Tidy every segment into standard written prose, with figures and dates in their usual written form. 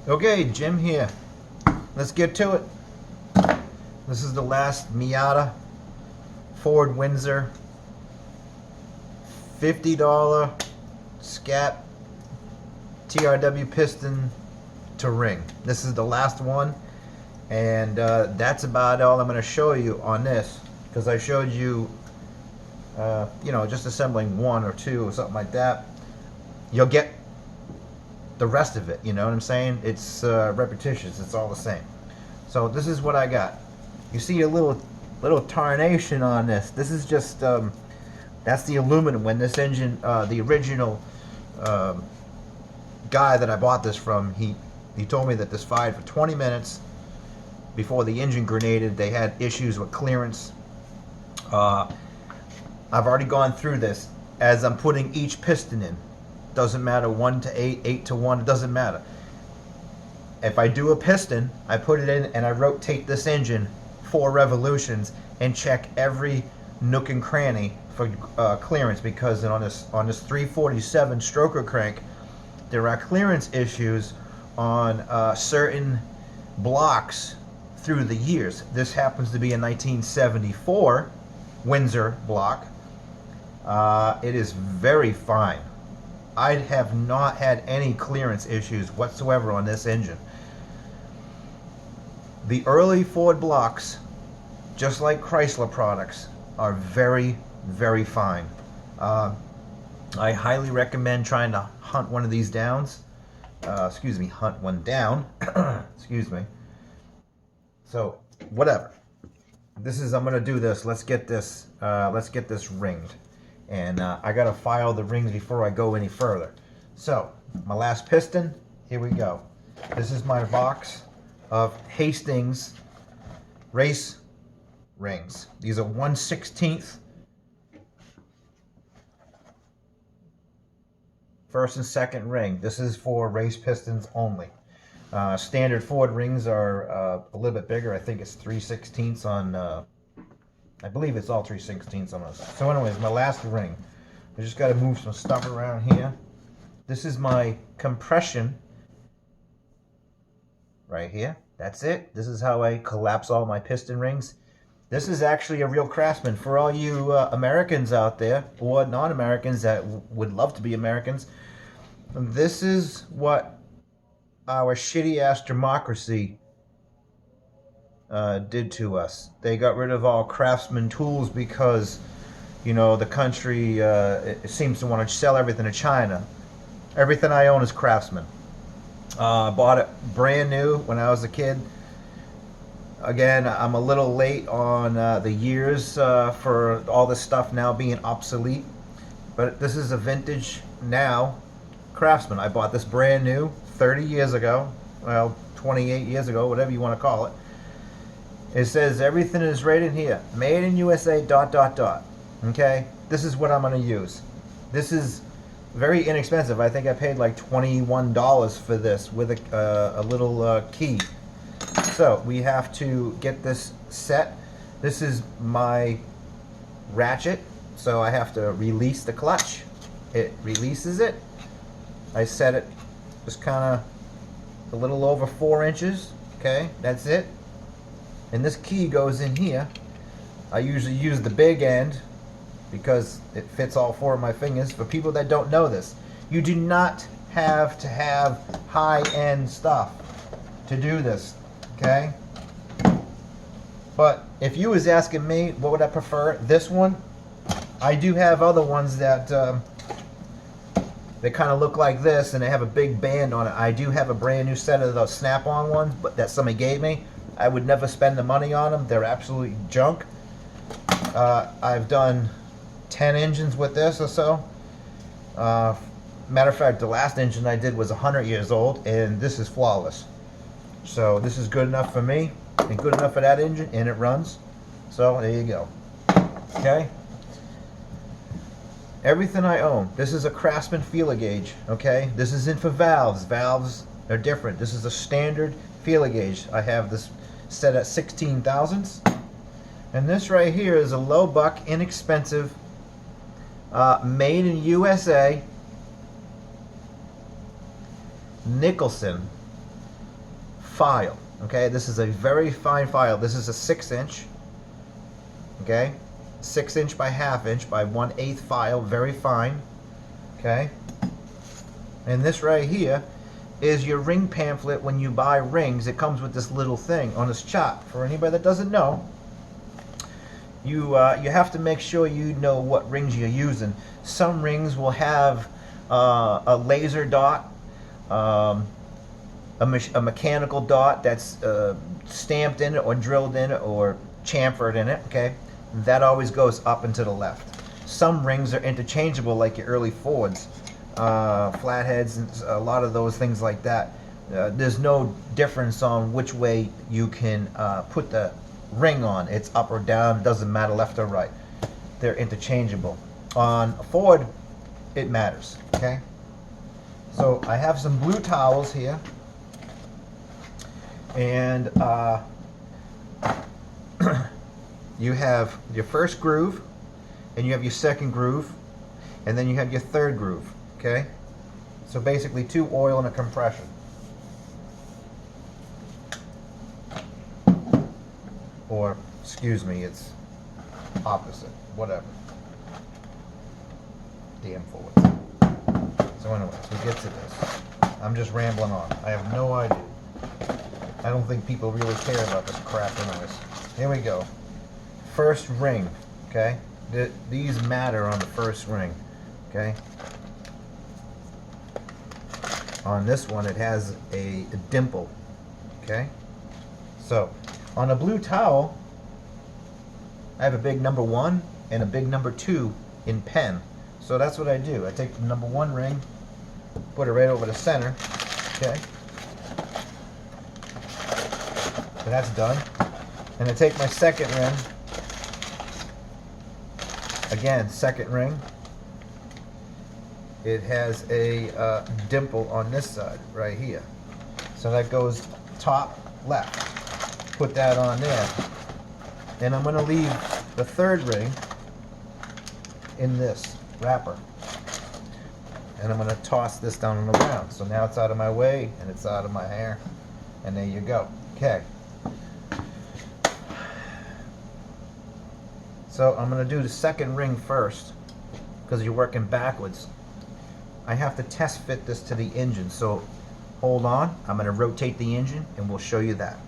Okay, Jim here. Let's get to it. This is the last Miata Ford Windsor $50 scat TRW piston to ring. This is the last one, and that's about all I'm going to show you on this, because I showed you just assembling one or two or something like that. You'll get the rest of it, you know what I'm saying? It's repetitious, it's all the same. So this is what I got. You see a little tarnation on this. This is just that's the aluminum. When this engine, the original guy that I bought this from, he told me that this fired for 20 minutes before the engine grenaded. They had issues with clearance. I've already gone through this as I'm putting each piston in. Doesn't matter, 1 to 8, 8 to 1, it doesn't matter. If I do a piston, I put it in and I rotate this engine 4 revolutions and check every nook and cranny for clearance, because on this 347 stroker crank, there are clearance issues on certain blocks through the years. This happens to be a 1974 Windsor block. It is very fine. I have not had any clearance issues whatsoever on this engine. The early Ford blocks, just like Chrysler products, are very, very fine. I highly recommend trying to hunt one of these downs. Hunt one down. Excuse me. So, whatever. I'm gonna do this. Let's get this ringed. And I gotta file the rings before I go any further. So, my last piston, here we go. This is my box of Hastings race rings. These are 1/16 first and second ring. This is for race pistons only. Standard Ford rings are a little bit bigger. I think it's 3/16 on I believe it's all 3/16 on us. So anyways, my last ring. I just got to move some stuff around here. This is my compression right here. That's it. This is how I collapse all my piston rings. This is actually a real Craftsman. For all you Americans out there, or non-Americans that would love to be Americans, this is what our shitty-ass democracy did to us. They got rid of all Craftsman tools because, the country it seems to want to sell everything to China. Everything I own is Craftsman. I bought it brand new when I was a kid. Again, I'm a little late on the years for all this stuff now being obsolete, but this is a vintage now Craftsman. I bought this brand new 30 years ago, well, 28 years ago, whatever you want to call it. It says everything is right in here. Made in USA ... Okay? This is what I'm going to use. This is very inexpensive. I think I paid like $21 for this with a little key. So we have to get this set. This is my ratchet. So I have to release the clutch. It releases it. I set it just kind of a little over 4 inches. Okay, that's it. And this key goes in here. I usually use the big end because it fits all 4 of my fingers. For people that don't know this, you do not have to have high-end stuff to do this, okay? But if you was asking me, what would I prefer? This one. I do have other ones that they kind of look like this, and they have a big band on it. I do have a brand new set of those snap-on ones, but that somebody gave me. I would never spend the money on them. They're absolutely junk. I've done 10 engines with this or so. Matter of fact, the last engine I did was 100 years old, and this is flawless. So this is good enough for me, and good enough for that engine, and it runs. So there you go. Okay? Everything I own. This is a Craftsman feeler gauge. Okay? This isn't for valves. Valves are different. This is a standard feeler gauge. I have this set at 16 thousandths. And this right here is a low buck, inexpensive, made in USA, Nicholson file. Okay, this is a very fine file. This is a 6-inch. Okay, 6-inch by 1/2 inch by 1/8 file, very fine. Okay, and this right here is your ring pamphlet. When you buy rings, it comes with this little thing on this chart. For anybody that doesn't know, you have to make sure you know what rings you're using. Some rings will have a laser dot, a mechanical dot that's stamped in it or drilled in it or chamfered in it. Okay, that always goes up and to the left. Some rings are interchangeable, like your early Fords, flatheads, and a lot of those things like that. There's no difference on which way you can put the ring on. It's up or down, doesn't matter, left or right. They're interchangeable. On a Ford, it matters. Okay, so I have some blue towels here, and you have your first groove, and you have your second groove, and then you have your third groove. Okay, so basically 2 oil and a compression. Or, excuse me, it's opposite, whatever. Damn Fords. So anyways, we get to this. I'm just rambling on. I have no idea. I don't think people really care about this crap anyways. Here we go. First ring, okay? These matter on the first ring, okay? On this one, it has a dimple, okay? So, on a blue towel, I have a big number 1 and a big number 2 in pen. So that's what I do. I take the number 1 ring, put it right over the center, okay? So that's done. And I take my second ring, again, second ring. It has a dimple on this side, right here. So that goes top left. Put that on there. And I'm going to leave the third ring in this wrapper. And I'm going to toss this down on the ground. So now it's out of my way and it's out of my hair. And there you go. Okay. So I'm going to do the second ring first because you're working backwards. I have to test fit this to the engine. So hold on. I'm going to rotate the engine and we'll show you that.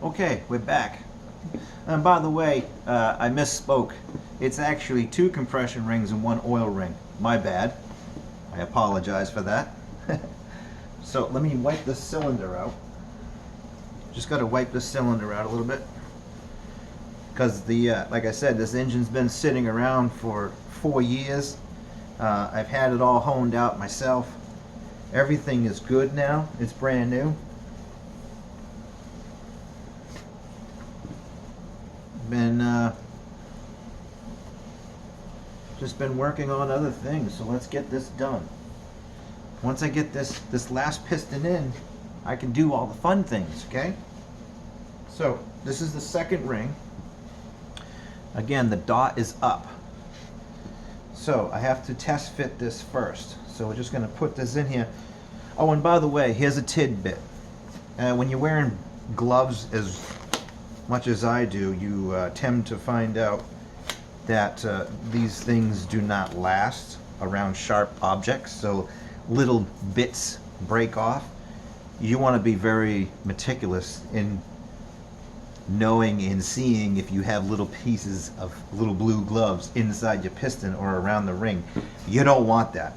Okay, we're back. And by the way, I misspoke. It's actually 2 compression rings and 1 oil ring. My bad. I apologize for that. So let me wipe this cylinder out. Just got to wipe this cylinder out a little bit. Because like I said, this engine's been sitting around for 4 years. I've had it all honed out myself. Everything is good now. It's brand new. Just been working on other things, so let's get this done. Once I get this last piston in, I can do all the fun things, okay? So this is the second ring. Again, the dot is up. So I have to test fit this first. So we're just going to put this in here. Oh, and by the way, here's a tidbit. When you're wearing gloves as much as I do, you tend to find out that these things do not last around sharp objects, so little bits break off. You want to be very meticulous in knowing and seeing if you have little pieces of little blue gloves inside your piston or around the ring. You don't want that.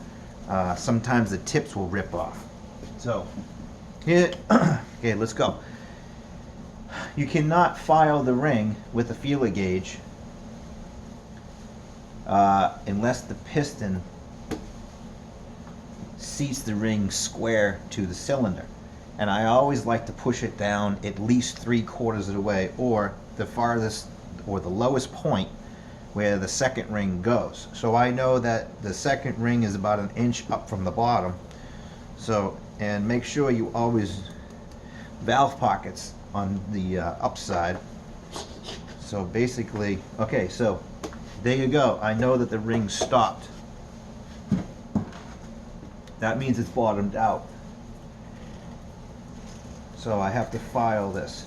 Sometimes the tips will rip off. So here, okay, let's go. You cannot file the ring with a feeler gauge unless the piston seats the ring square to the cylinder. And I always like to push it down at least 3/4 of the way, or the farthest or the lowest point where the second ring goes. So I know that the second ring is about 1 inch up from the bottom. So, And make sure you always valve pockets on the upside. So basically, okay, so there you go. I know that the ring stopped. That means it's bottomed out. So I have to file this.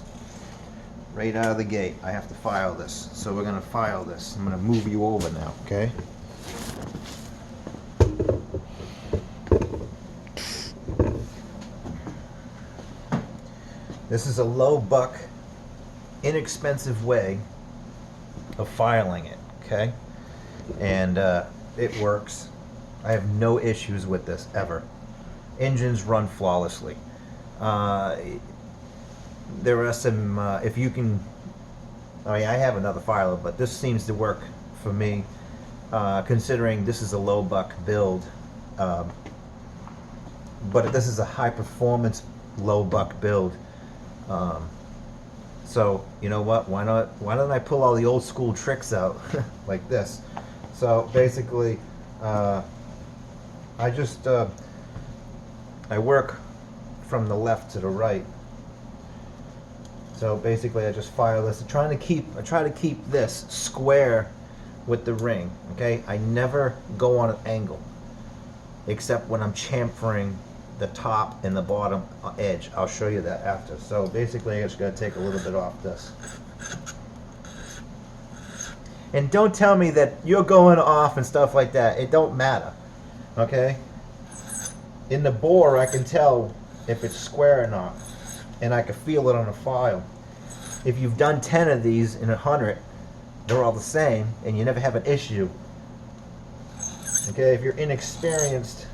Right out of the gate, I have to file this. So we're gonna file this. I'm gonna move you over now, okay? This is a low buck, inexpensive way of filing it, okay? And it works. I have no issues with this ever. Engines run flawlessly. There are some, if you can, I mean, I have another filer, but this seems to work for me, considering this is a low buck build. But this is a high performance low buck build. So you know what? Why don't I pull all the old school tricks out like this? So basically, I work from the left to the right. So basically, I just file this. I try to keep this square with the ring. Okay, I never go on an angle, except when I'm chamfering the top and the bottom edge. I'll show you that after. So basically, I just got to take a little bit off this. And don't tell me that you're going off and stuff like that. It don't matter. Okay? In the bore, I can tell if it's square or not. And I can feel it on a file. If you've done 10 of these in 100, they're all the same, and you never have an issue. Okay? If you're inexperienced,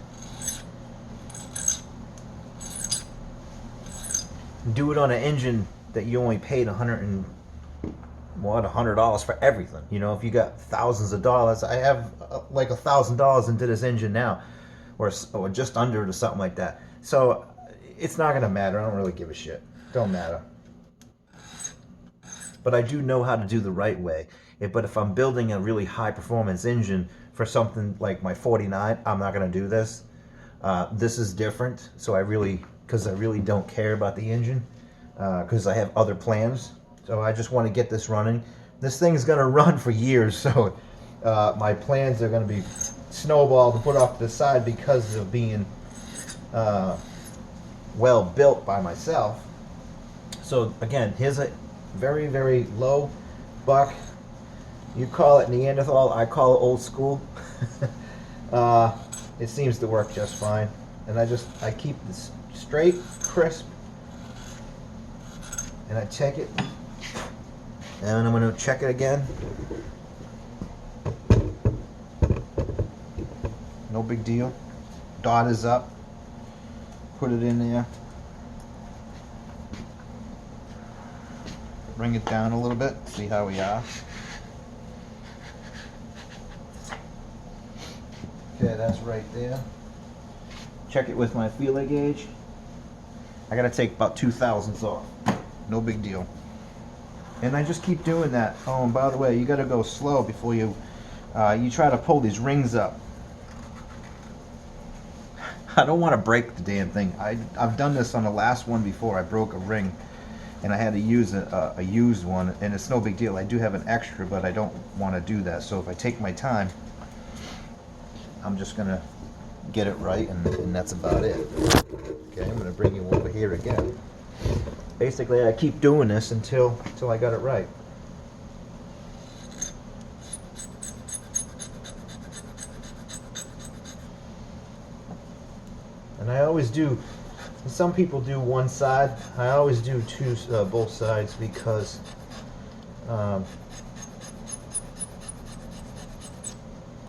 do it on an engine that you only paid $100 for everything. You know, if you got thousands of dollars, I have like $1,000 into this engine now, or just under it or something like that. So it's not gonna matter. I don't really give a shit. Don't matter. But I do know how to do the right way. But if I'm building a really high performance engine for something like my 49, I'm not gonna do this. This is different. So because I really don't care about the engine, because I have other plans. So I just want to get this running. This thing's going to run for years, so my plans are going to be snowballed and put off to the side because of being well built by myself. So again, here's a very, very low buck. You call it Neanderthal, I call it old school. It seems to work just fine. And I keep this straight, crisp, and I check it, and I'm going to check it again. No big deal. Dot is up. Put it in there. Bring it down a little bit. See how we are. Okay, that's right there. Check it with my feeler gauge. I gotta take about 2/1000 off. No big deal. And I just keep doing that. Oh, and by the way, you gotta go slow before you try to pull these rings up. I don't want to break the damn thing. I've done this on the last one before. I broke a ring, and I had to use a used one, and it's no big deal. I do have an extra, but I don't want to do that. So if I take my time, I'm just gonna get it right, and that's about it. Okay, I'm gonna bring you over here again. Basically, I keep doing this until I got it right. And I always do. Some people do one side. I always do both sides because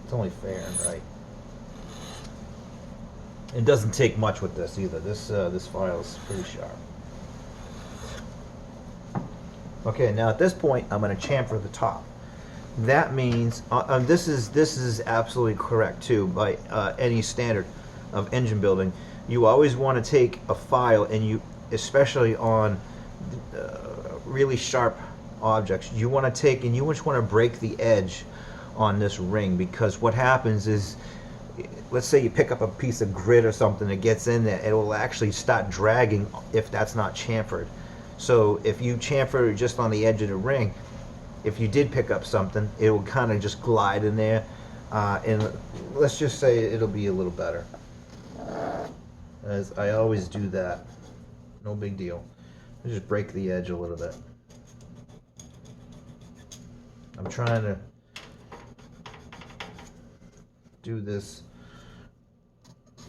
it's only fair and right. It doesn't take much with this either. This file is pretty sharp. Okay, now at this point, I'm going to chamfer the top. That means this is absolutely correct too by any standard of engine building. You always want to take a file, and especially on really sharp objects, you want to take and you just want to break the edge on this ring, because what happens is let's say you pick up a piece of grit or something that gets in there, it will actually start dragging if that's not chamfered. So if you chamfer just on the edge of the ring, if you did pick up something, it will kind of just glide in there, and let's just say it'll be a little better. As I always do that, no big deal. I just break the edge a little bit. I'm trying to do this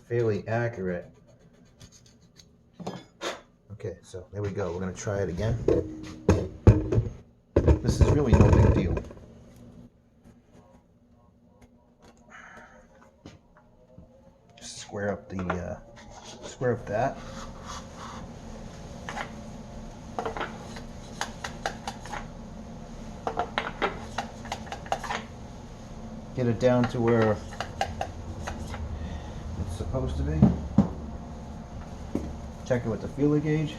fairly accurate. Okay, so there we go. We're going to try it again. This is really no big deal. Just square up that. Get it down to where it's supposed to be. Check it with the feeler gauge.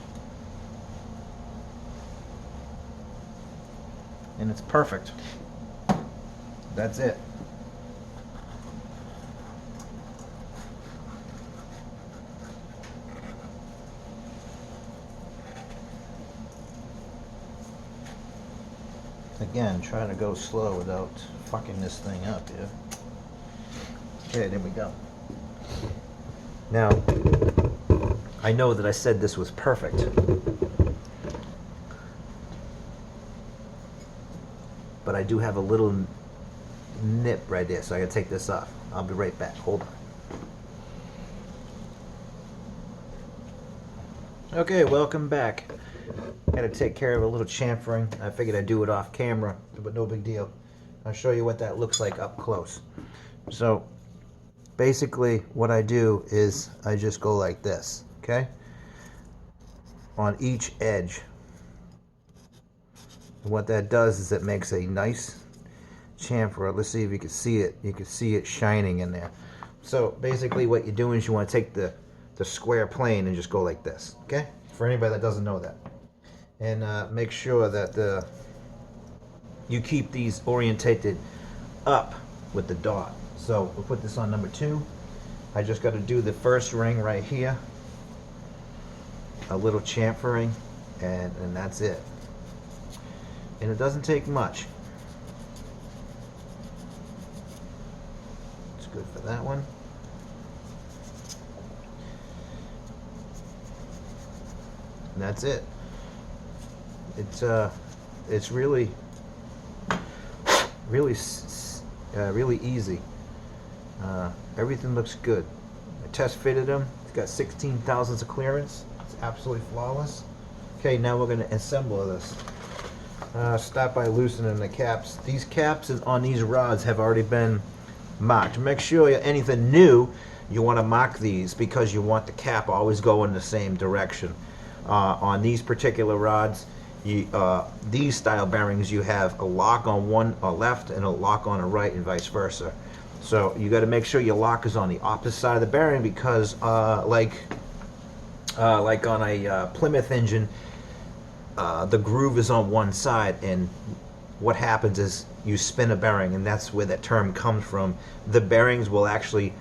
And it's perfect. That's it. Again, trying to go slow without fucking this thing up here. Okay, there we go. Now, I know that I said this was perfect, but I do have a little nip right there, so I gotta take this off. I'll be right back. Hold on. Okay, welcome back. Gotta take care of a little chamfering. I figured I'd do it off camera, but no big deal. I'll show you what that looks like up close. So basically what I do is I just go like this, okay? On each edge. And what that does is it makes a nice chamfer. Let's see if you can see it. You can see it shining in there. So basically what you're doing is you want to take the square plane and just go like this, okay? For anybody that doesn't know that. And make sure that you keep these orientated up with the dot. So we'll put this on number 2. I just got to do the first ring right here, a little chamfering, and that's it. And it doesn't take much. It's good for that one. And that's it. It's really easy. Everything looks good. I test fitted them. It's got 16 thousandths of clearance. It's absolutely flawless. Okay, now we're going to assemble this. Start by loosening the caps. These caps on these rods have already been marked. Make sure anything new, you want to mark these because you want the cap always go in the same direction. On these particular rods, these style bearings, you have a lock on one left and a lock on a right and vice versa. So you got to make sure your lock is on the opposite side of the bearing because like on a Plymouth engine, the groove is on one side, and what happens is you spin a bearing, and that's where that term comes from. The bearings will actually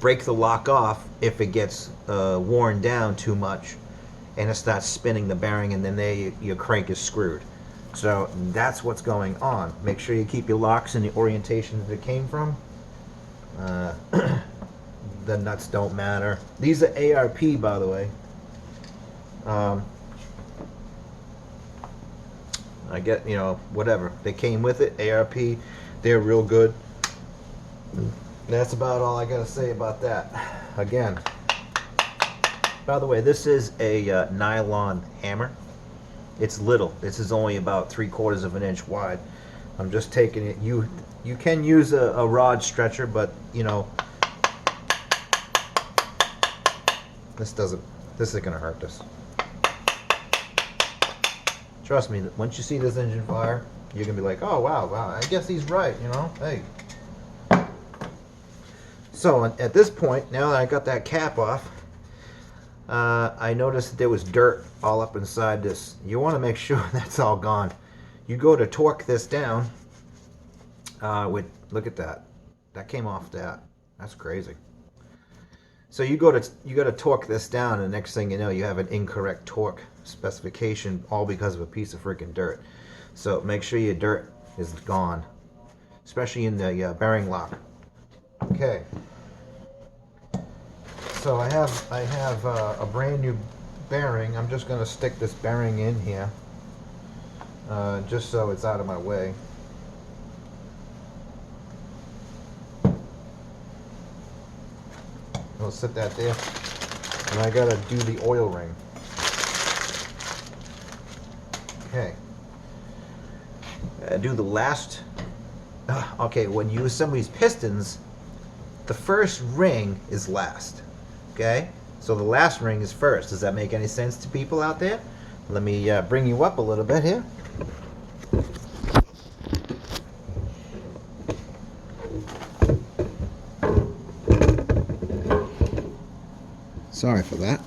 break the lock off if it gets worn down too much, and it starts spinning the bearing, and then your crank is screwed. So that's what's going on. Make sure you keep your locks in the orientation that it came from. The nuts don't matter. These are ARP, by the way. I get, whatever. They came with it, ARP. They're real good. That's about all I gotta say about that. Again, by the way, this is a nylon hammer. It's little. This is only about 3/4 of an inch wide. I'm just taking it. You can use a rod stretcher, but this isn't gonna hurt this. Trust me, once you see this engine fire, you're gonna be like, oh wow, I guess he's right, hey. So at this point, now that I got that cap off, I noticed that there was dirt all up inside this. You want to make sure that's all gone. You go to torque this down, look at that. That came off that. That's crazy. So you go to torque this down, and the next thing you know, you have an incorrect torque specification, all because of a piece of freaking dirt. So make sure your dirt is gone, especially in the bearing lock. Okay. So I have a brand new bearing. I'm just going to stick this bearing in here, just so it's out of my way. I'll set that there, and I gotta do the oil ring. Okay. Do the last. Okay, when you assemble these pistons, the first ring is last. Okay, so the last ring is first. Does that make any sense to people out there? Let me bring you up a little bit here. Sorry for that.